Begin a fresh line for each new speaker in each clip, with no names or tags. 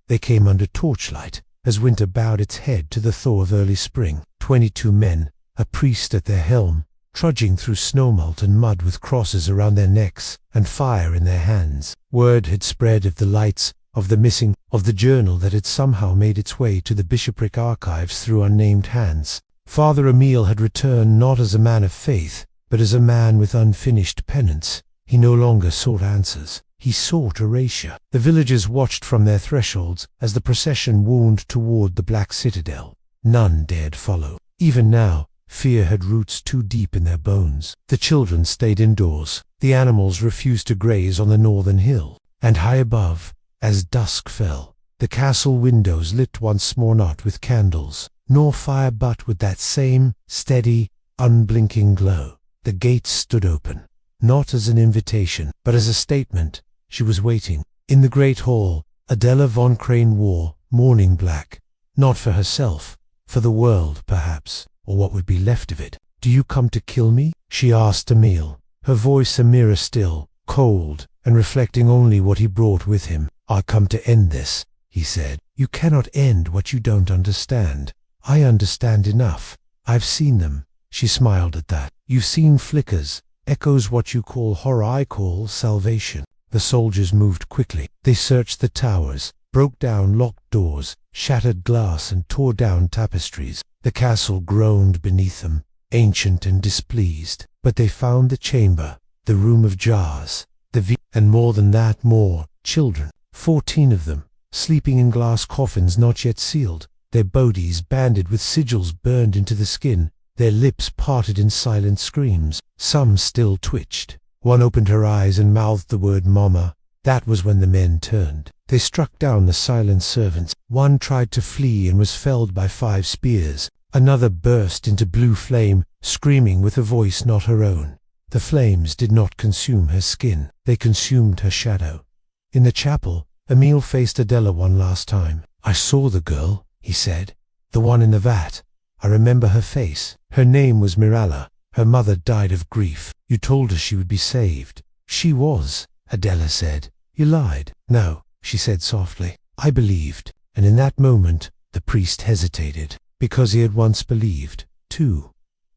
They came under torchlight, as winter bowed its head to the thaw of early spring. 22 men, a priest at their helm, trudging through snowmelt and mud with crosses around their necks and fire in their hands. Word had spread of the lights, of the missing, of the journal that had somehow made its way to the bishopric archives through unnamed hands. Father Emile had returned not as a man of faith, but as a man with unfinished penance. He no longer sought answers. He sought erasure. The villagers watched from their thresholds as the procession wound toward the black citadel. None dared follow. Even now, fear had roots too deep in their bones. The children stayed indoors. The animals refused to graze on the northern hill. And high above, as dusk fell, the castle windows lit once more not with candles, nor fire, but with that same steady, unblinking glow. The gates stood open, not as an invitation, but as a statement. She was waiting. In the great hall, Adela von Crane wore mourning black, not for herself, for the world, perhaps, or what would be left of it. "Do you come to kill me?" she asked Emile, her voice a mirror still, cold, and reflecting only what he brought with him. "I come to end this," he said. "You cannot end what you don't understand." "I understand enough. I've seen them." She smiled at that. "You've seen flickers, echoes, what you call horror, I call salvation." The soldiers moved quickly. They searched the towers, broke down locked doors, shattered glass, and tore down tapestries. The castle groaned beneath them, ancient and displeased. But they found the chamber, the room of jars, and more than that, more children. 14 of them, sleeping in glass coffins not yet sealed, their bodies banded with sigils burned into the skin, their lips parted in silent screams. Some still twitched. One opened her eyes and mouthed the word "Mama." That was when the men turned. They struck down the silent servants. One tried to flee and was felled by 5 spears. Another burst into blue flame, screaming with a voice not her own. The flames did not consume her skin. They consumed her shadow. In the chapel, Emile faced Adela one last time. "I saw the girl," he said. "The one in the vat. I remember her face. Her name was Mirella. Her mother died of grief. You told her she would be saved." "She was," Adela said. "You lied." "No," she said softly. "I believed." And in that moment, the priest hesitated, because he had once believed, too.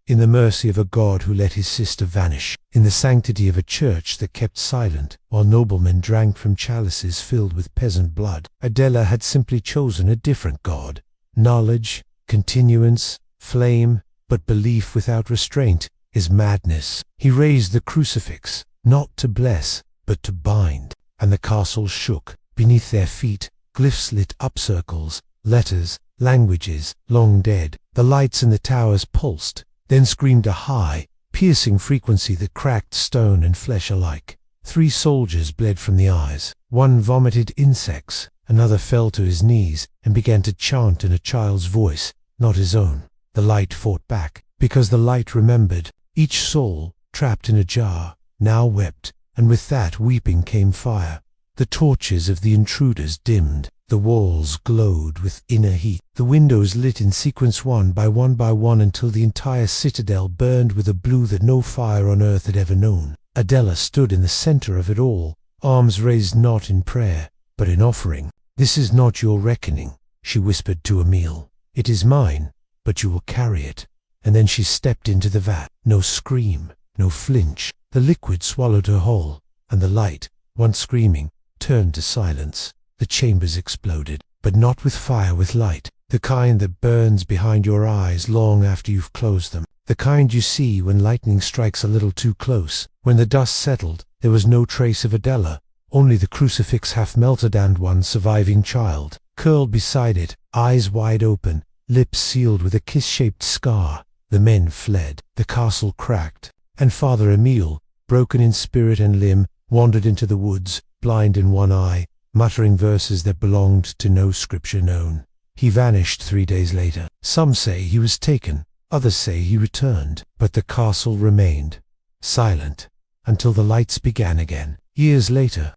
In the mercy of a God who let his sister vanish, in the sanctity of a church that kept silent while noblemen drank from chalices filled with peasant blood, Adela had simply chosen a different God. Knowledge, continuance, flame, but belief without restraint is madness. He raised the crucifix, not to bless, but to bind, and the castle shook. Beneath their feet, glyphs lit up circles, letters, languages, long dead. The lights in the towers pulsed, then screamed a high, piercing frequency that cracked stone and flesh alike. 3 soldiers bled from the eyes. One vomited insects, another fell to his knees and began to chant in a child's voice, not his own. The light fought back, because the light remembered. Each soul, trapped in a jar, now wept, and with that weeping came fire. The torches of the intruders dimmed. The walls glowed with inner heat. The windows lit in sequence one by one until the entire citadel burned with a blue that no fire on earth had ever known. Adela stood in the center of it all, arms raised not in prayer, but in offering. "This is not your reckoning," she whispered to Emile. "It is mine, but you will carry it." And then she stepped into the vat. No scream, no flinch. The liquid swallowed her whole, and the light, once screaming, turned to silence. The chambers exploded, but not with fire, with light. The kind that burns behind your eyes long after you've closed them. The kind you see when lightning strikes a little too close. When the dust settled, there was no trace of Adela, only the crucifix half melted and one surviving child, curled beside it, eyes wide open, lips sealed with a kiss-shaped scar. The men fled. The castle cracked, and Father Emile, broken in spirit and limb, wandered into the woods, blind in one eye, muttering verses that belonged to no scripture known. He vanished 3 days later. Some say he was taken, others say he returned, but the castle remained, silent, until the lights began again. Years later,